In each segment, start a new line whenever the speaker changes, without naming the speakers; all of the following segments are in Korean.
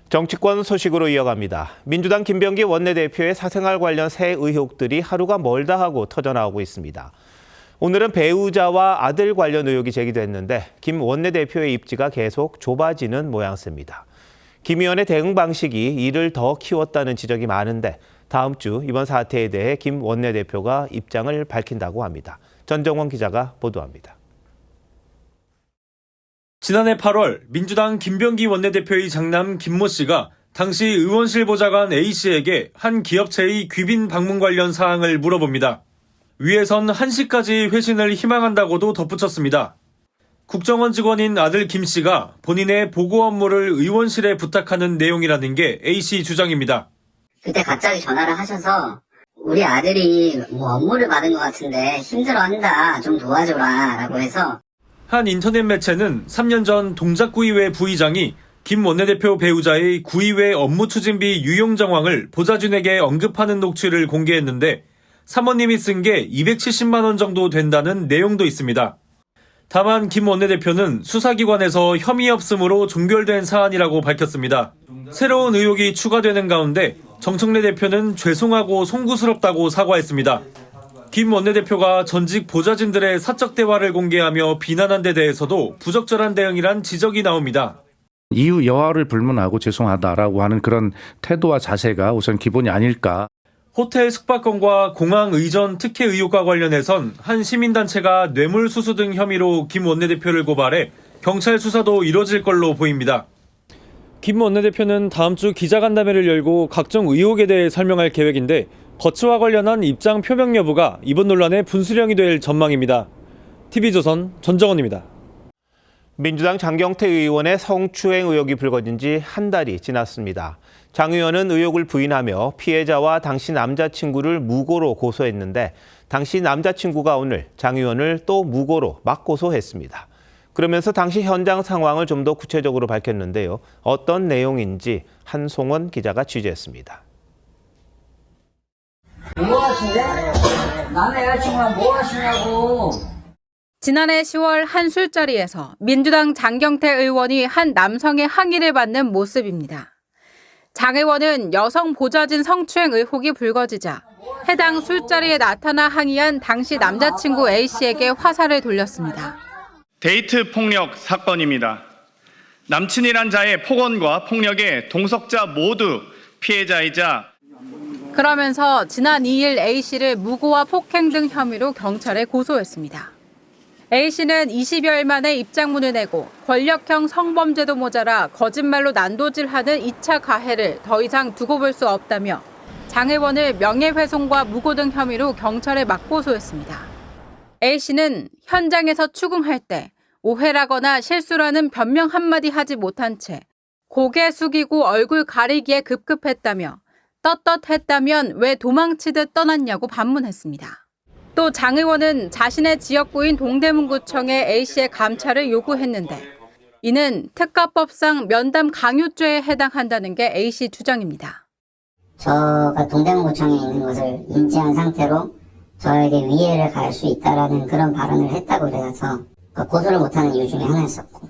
정치권 소식으로 이어갑니다. 민주당 김병기 원내대표의 사생활 관련 새 의혹들이 하루가 멀다 하고 터져나오고 있습니다. 오늘은 배우자와 아들 관련 의혹이 제기됐는데 김 원내대표의 입지가 계속 좁아지는 모양새입니다. 김 의원의 대응 방식이 이를 더 키웠다는 지적이 많은데 다음 주 이번 사태에 대해 김 원내대표가 입장을 밝힌다고 합니다. 전정원 기자가 보도합니다.
지난해 8월 민주당 김병기 원내대표의 장남 김모 씨가 당시 의원실 보좌관 A씨에게 한 기업체의 귀빈 방문 관련 사항을 물어봅니다. 위에선 1시까지 회신을 희망한다고도 덧붙였습니다. 국정원 직원인 아들 김 씨가 본인의 보고 업무를 의원실에 부탁하는 내용이라는 게 A씨 주장입니다.
그때 갑자기 전화를 하셔서 우리 아들이 업무를 받은 것 같은데 힘들어한다, 좀 도와줘라 라고 해서
한 인터넷 매체는 3년 전 동작구의회 부의장이 김 원내대표 배우자의 구의회 업무 추진비 유용 정황을 보좌진에게 언급하는 녹취를 공개했는데 사모님이 쓴 게 270만 원 정도 된다는 내용도 있습니다. 다만 김 원내대표는 수사기관에서 혐의 없음으로 종결된 사안이라고 밝혔습니다. 새로운 의혹이 추가되는 가운데 정청래 대표는 죄송하고 송구스럽다고 사과했습니다. 김 원내대표가 전직 보좌진들의 사적 대화를 공개하며 비난한 데 대해서도 부적절한 대응이란 지적이 나옵니다.
이후 여하를 불문하고 죄송하다라고 하는 그런 태도와 자세가 우선 기본이 아닐까.
호텔 숙박권과 공항 의전 특혜 의혹과 관련해선 한 시민단체가 뇌물수수 등 혐의로 김 원내대표를 고발해 경찰 수사도 이뤄질 걸로 보입니다. 김 원내대표는 다음 주 기자간담회를 열고 각종 의혹에 대해 설명할 계획인데 거치와 관련한 입장 표명 여부가 이번 논란의 분수령이 될 전망입니다. TV조선 전정원입니다.
민주당 장경태 의원의 성추행 의혹이 불거진 지 한 달이 지났습니다. 장 의원은 의혹을 부인하며 피해자와 당시 남자친구를 무고로 고소했는데 당시 남자친구가 오늘 장 의원을 또 무고로 맞고소했습니다. 그러면서 당시 현장 상황을 좀 더 구체적으로 밝혔는데요. 어떤 내용인지 한송원 기자가 취재했습니다.
뭐 하시는데? 남의 여자친구랑 뭐 하시냐고.
지난해 10월 한 술자리에서 민주당 장경태 의원이 한 남성의 항의를 받는 모습입니다. 장 의원은 여성 보좌진 성추행 의혹이 불거지자 해당 술자리에 나타나 항의한 당시 남자친구 A씨에게 화살을 돌렸습니다.
데이트 폭력 사건입니다. 남친이란 자의 폭언과 폭력의 동석자 모두 피해자이자
그러면서 지난 2일 A씨를 무고와 폭행 등 혐의로 경찰에 고소했습니다. A씨는 20여일 만에 입장문을 내고 권력형 성범죄도 모자라 거짓말로 난도질하는 2차 가해를 더 이상 두고 볼 수 없다며 장 의원을 명예훼손과 무고 등 혐의로 경찰에 맞고소했습니다. A씨는 현장에서 추궁할 때 오해라거나 실수라는 변명 한마디 하지 못한 채 고개 숙이고 얼굴 가리기에 급급했다며 떳떳했다면 왜 도망치듯 떠났냐고 반문했습니다. 또 장 의원은 자신의 지역구인 동대문구청에 A씨의 감찰을 요구했는데 이는 특가법상 면담 강요죄에 해당한다는 게 A씨 주장입니다.
저가 동대문구청에 있는 것을 인지한 상태로 저에게 위해를 가할 수 있다라는 그런 발언을 했다고 그래서 고소를 못하는 이유 중에 하나였었고.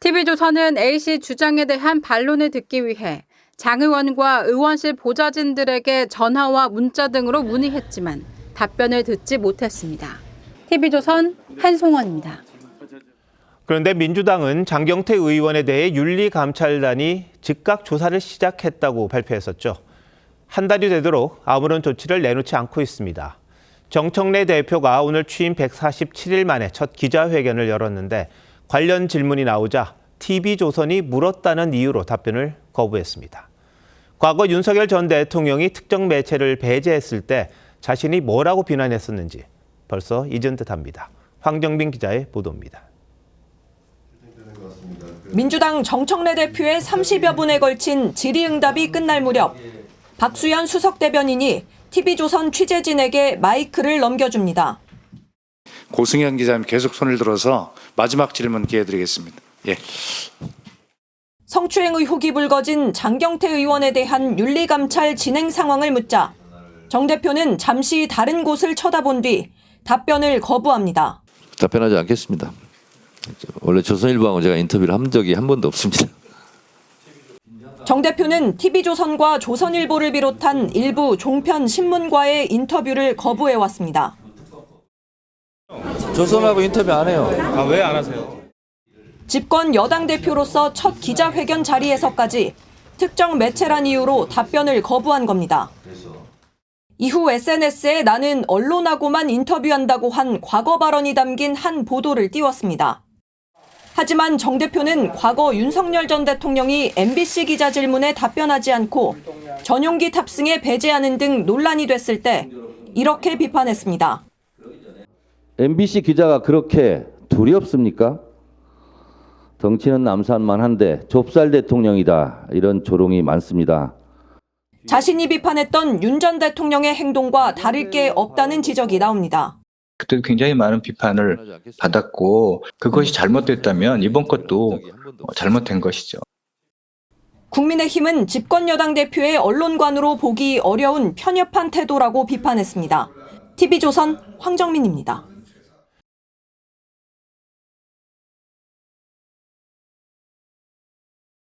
TV조선은 A씨 주장에 대한 반론을 듣기 위해 장 의원과 의원실 보좌진들에게 전화와 문자 등으로 문의했지만 답변을 듣지 못했습니다. TV조선 한송원입니다.
그런데 민주당은 장경태 의원에 대해 윤리감찰단이 즉각 조사를 시작했다고 발표했었죠. 한 달이 되도록 아무런 조치를 내놓지 않고 있습니다. 정청래 대표가 오늘 취임 147일 만에 첫 기자회견을 열었는데 관련 질문이 나오자 TV조선이 물었다는 이유로 답변을 거부했습니다. 과거 윤석열 전 대통령이 특정 매체를 배제했을 때 자신이 뭐라고 비난했었는지 벌써 잊은 듯합니다. 황정빈 기자의 보도입니다.
민주당 정청래 대표의 30여 분에 걸친 질의응답이 끝날 무렵 박수현 수석 대변인이 TV조선 취재진에게 마이크를 넘겨줍니다.
고승현 기자님 계속 손을 들어서 마지막 질문 기회 드리겠습니다. 예.
성추행 의혹이 불거진 장경태 의원에 대한 윤리감찰 진행 상황을 묻자 정 대표는 잠시 다른 곳을 쳐다본 뒤 답변을 거부합니다.
답변하지 않겠습니다. 원래 조선일보하고 제가 인터뷰를 한 적이 한 번도 없습니다.
정 대표는 TV조선과 조선일보를 비롯한 일부 종편 신문과의 인터뷰를 거부해왔습니다.
조선하고 인터뷰 안 해요.
아, 왜 안 하세요?
집권 여당 대표로서 첫 기자회견 자리에서까지 특정 매체란 이유로 답변을 거부한 겁니다. 이후 SNS에 나는 언론하고만 인터뷰한다고 한 과거 발언이 담긴 한 보도를 띄웠습니다. 하지만 정 대표는 과거 윤석열 전 대통령이 MBC 기자 질문에 답변하지 않고 전용기 탑승에 배제하는 등 논란이 됐을 때 이렇게 비판했습니다.
MBC 기자가 그렇게 두렵습니까? 덩치는 남산만한데 좁쌀 대통령이다. 이런 조롱이 많습니다.
자신이 비판했던 윤 전 대통령의 행동과 다를 게 없다는 지적이 나옵니다.
그때도 굉장히 많은 비판을 받았고 그것이 잘못됐다면 이번 것도 잘못된 것이죠.
국민의힘은 집권 여당 대표의 언론관으로 보기 어려운 편협한 태도라고 비판했습니다. TV조선 황정민입니다.